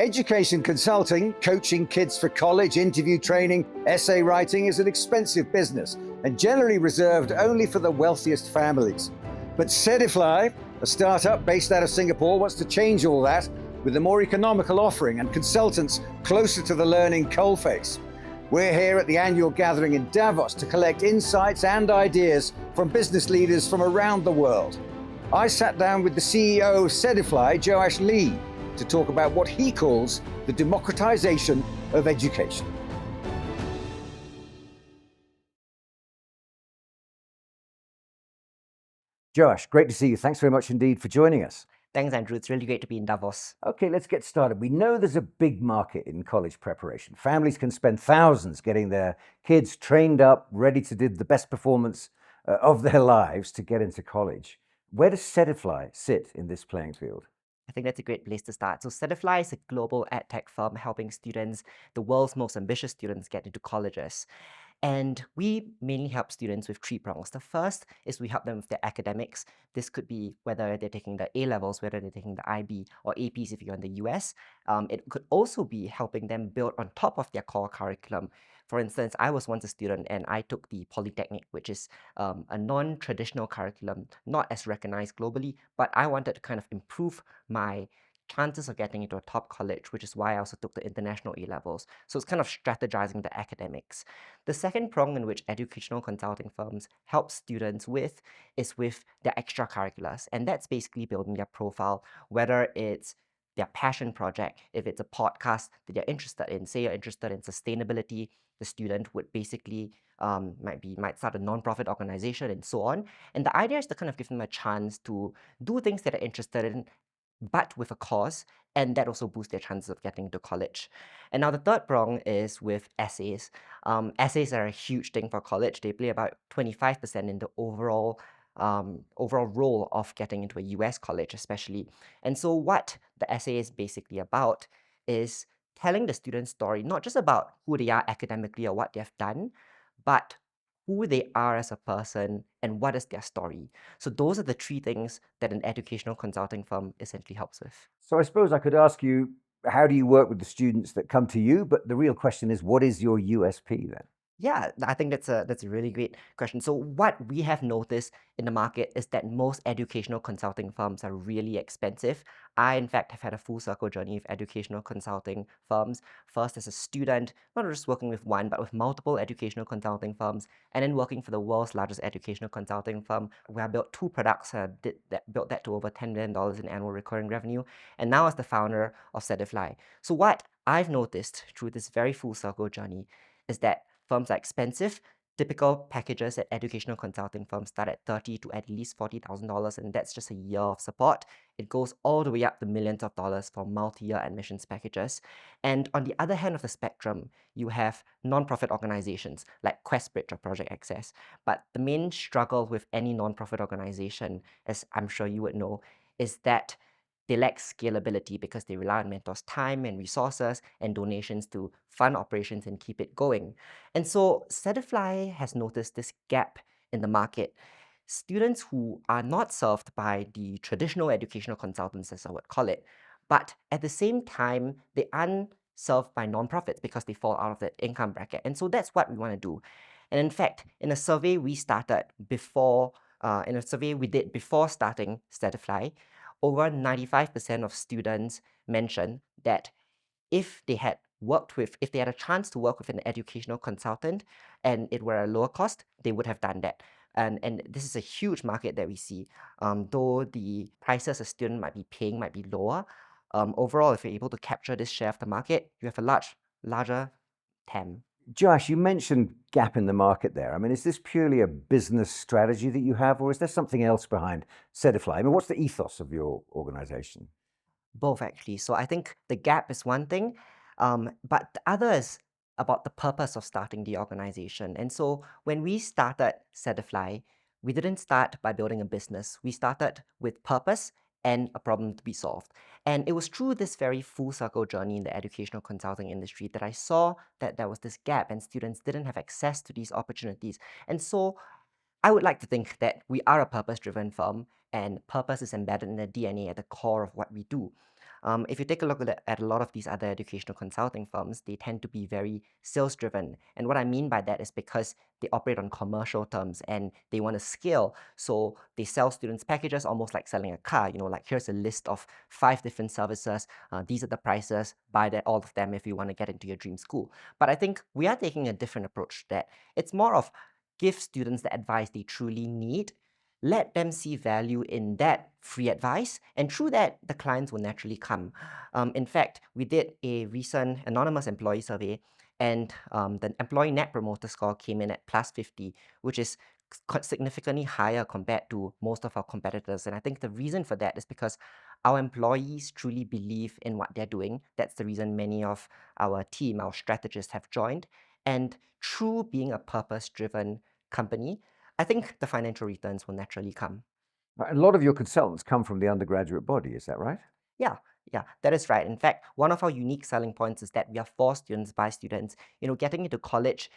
Education consulting, coaching kids for college, interview training, essay writing is an expensive business and generally reserved only for the wealthiest families. But Sedifly, a startup based out of Singapore, wants to change all that with a more economical offering and consultants closer to the learning coalface. We're here at the annual gathering in Davos to collect insights and ideas from business leaders from around the world. I sat down with the CEO of Sedifly, Joash, to talk about what he calls the democratization of education. Joash, great to see you. Thanks very much indeed for joining us. Thanks, Andrew. It's really great to be in Davos. Okay, let's get started. We know there's a big market in college preparation. Families can spend thousands getting their kids trained up, ready to do the best performance of their lives to get into college. Where does Sedifly sit in this playing field? I think that's a great place to start. So Cedifly is a global EdTech firm helping students, the world's most ambitious students, get into colleges. And we mainly help students with three prongs. The first is we help them with their academics. This could be whether they're taking the A-levels, whether they're taking the IB or APs if you're in the US. It could also be helping them build on top of their core curriculum. For instance, I was once a student and I took the Polytechnic, which is a non-traditional curriculum, not as recognized globally, but I wanted to kind of improve my chances of getting into a top college, which is why I also took the international A-levels. So it's kind of strategizing the academics. The second prong in which educational consulting firms help students with is with their extracurriculars. And that's basically building their profile, whether it's their passion project, if it's a podcast that they're interested in. Say you're interested in sustainability, the student would basically might start a non-profit organization and so on. And the idea is to kind of give them a chance to do things that they're interested in, but with a cause, and that also boosts their chances of getting to college. And now the third prong is with essays. Essays are a huge thing for college. They play about 25% in the overall role of getting into a US college, especially. And so what the essay is basically about is telling the student's story, not just about who they are academically or what they've done, but who they are as a person and what is their story. So those are the three things that an educational consulting firm essentially helps with. So I suppose I could ask you, how do you work with the students that come to you? But the real question is, what is your USP then? Yeah, I think that's a really great question. So what we have noticed in the market is that most educational consulting firms are really expensive. I, in fact, have had a full circle journey with educational consulting firms. First as a student, not just working with one, but with multiple educational consulting firms, and then working for the world's largest educational consulting firm, where I built two products, built that to over $10 million in annual recurring revenue, and now as the founder of Sedifly. So what I've noticed through this very full circle journey is that firms are expensive. Typical packages at educational consulting firms start at $30,000 to at least $40,000, and that's just a year of support. It goes all the way up to millions of dollars for multi-year admissions packages. And on the other hand of the spectrum, you have non-profit organizations like QuestBridge or Project Access. But the main struggle with any non-profit organization, as I'm sure you would know, is that they lack scalability because they rely on mentors' time and resources and donations to fund operations and keep it going. And so Sedifly has noticed this gap in the market. Students who are not served by the traditional educational consultants, as I would call it, but at the same time, they aren't served by nonprofits because they fall out of that income bracket. And so that's what we want to do. And in fact, in a survey we did before starting Sedifly, over 95% of students mentioned that if they had a chance to work with an educational consultant and it were a lower cost, they would have done that. And this is a huge market that we see. Though the prices a student might be paying might be lower, overall, if you're able to capture this share of the market, you have a larger TAM. Josh, you mentioned gap in the market there. I mean, is this purely a business strategy that you have, or is there something else behind Sedifly? I mean, what's the ethos of your organization? Both, actually. So I think the gap is one thing, but the other is about the purpose of starting the organization. And so when we started Sedifly, we didn't start by building a business. We started with purpose and a problem to be solved. And it was through this very full circle journey in the educational consulting industry that I saw that there was this gap and students didn't have access to these opportunities. And so I would like to think that we are a purpose-driven firm and purpose is embedded in the DNA at the core of what we do. If you take a look at a lot of these other educational consulting firms, they tend to be very sales driven. And what I mean by that is because they operate on commercial terms and they want to scale. So they sell students packages almost like selling a car, like here's a list of 5 different services. These are the prices, buy all of them if you want to get into your dream school. But I think we are taking a different approach to that. It's more of give students the advice they truly need, let them see value in that free advice, and through that, the clients will naturally come. In fact, we did a recent anonymous employee survey, and the employee net promoter score came in at plus 50, which is significantly higher compared to most of our competitors. And I think the reason for that is because our employees truly believe in what they're doing. That's the reason many of our team, our strategists have joined. And through being a purpose-driven company, I think the financial returns will naturally come. A lot of your consultants come from the undergraduate body, is that right? Yeah, that is right. In fact, one of our unique selling points is that we are for students by students. Getting into college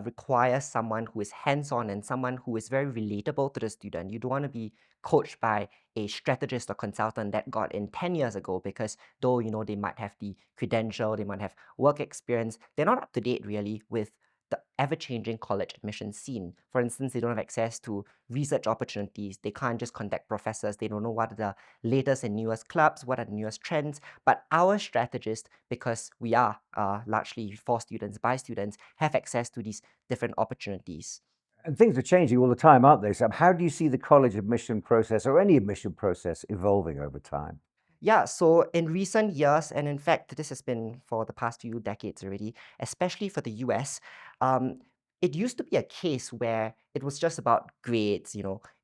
requires someone who is hands-on and someone who is very relatable to the student. You don't want to be coached by a strategist or consultant that got in 10 years ago, because though, they might have the credential, they might have work experience, they're not up to date really with the ever-changing college admission scene. For instance, they don't have access to research opportunities. They can't just contact professors. They don't know what are the latest and newest clubs, what are the newest trends. But our strategists, because we are largely for students, by students, have access to these different opportunities. And things are changing all the time, aren't they, Sam? How do you see the college admission process or any admission process evolving over time? Yeah, so in recent years, and in fact, this has been for the past few decades already, especially for the US, it used to be a case where it was just about grades,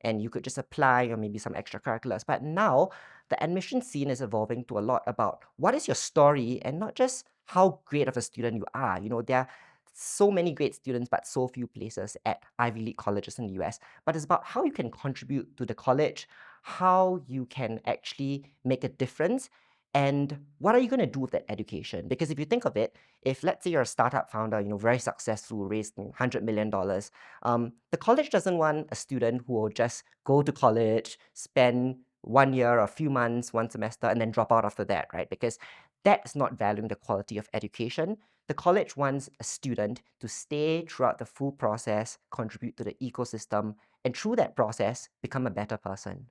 and you could just apply or maybe some extracurriculars. But now the admission scene is evolving to a lot about what is your story and not just how great of a student you are. There are so many great students, but so few places at Ivy League colleges in the US. But it's about how you can contribute to the college, how you can actually make a difference, and what are you going to do with that education? Because if you think of it, if let's say you're a startup founder, very successful, raised $100 million, the college doesn't want a student who will just go to college, spend 1 year or a few months, 1 semester, and then drop out after that, right? Because that's not valuing the quality of education. The college wants a student to stay throughout the full process, contribute to the ecosystem, and through that process, become a better person.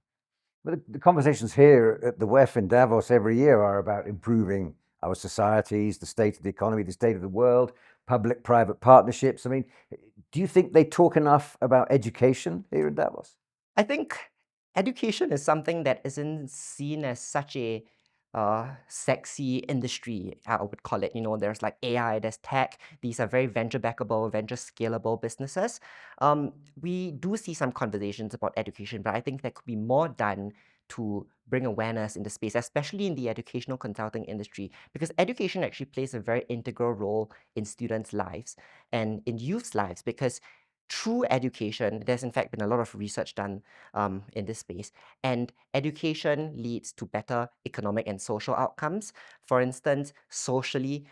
But the conversations here at the WEF in Davos every year are about improving our societies, the state of the economy, the state of the world, public-private partnerships. I mean, do you think they talk enough about education here in Davos? I think education is something that isn't seen as such a sexy industry, I would call it. There's like AI, there's tech. These are very venture backable, venture scalable businesses. We do see some conversations about education, but I think there could be more done to bring awareness in the space, especially in the educational consulting industry, because education actually plays a very integral role in students' lives and in youth's lives, because through education, there's in fact been a lot of research done in this space, and education leads to better economic and social outcomes. For instance, socially,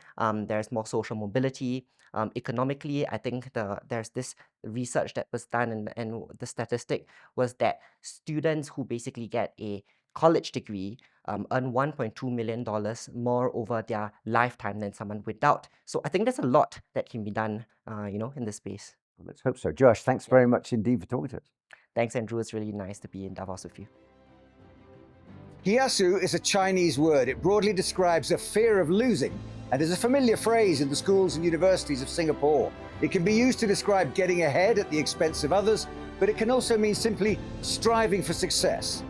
there's more social mobility. Economically, I think there's this research that was done, and the statistic was that students who basically get a college degree earn $1.2 million more over their lifetime than someone without. So I think there's a lot that can be done, in this space. Well, let's hope so. Joash, thanks very much indeed for talking to us. Thanks, Andrew. It's really nice to be in Davos with you. Kiasu is a Chinese word. It broadly describes a fear of losing and is a familiar phrase in the schools and universities of Singapore. It can be used to describe getting ahead at the expense of others, but it can also mean simply striving for success.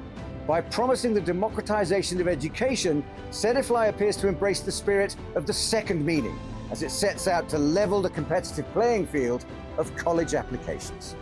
By promising the democratization of education, Sedifly appears to embrace the spirit of the second meaning, as it sets out to level the competitive playing field of college applications.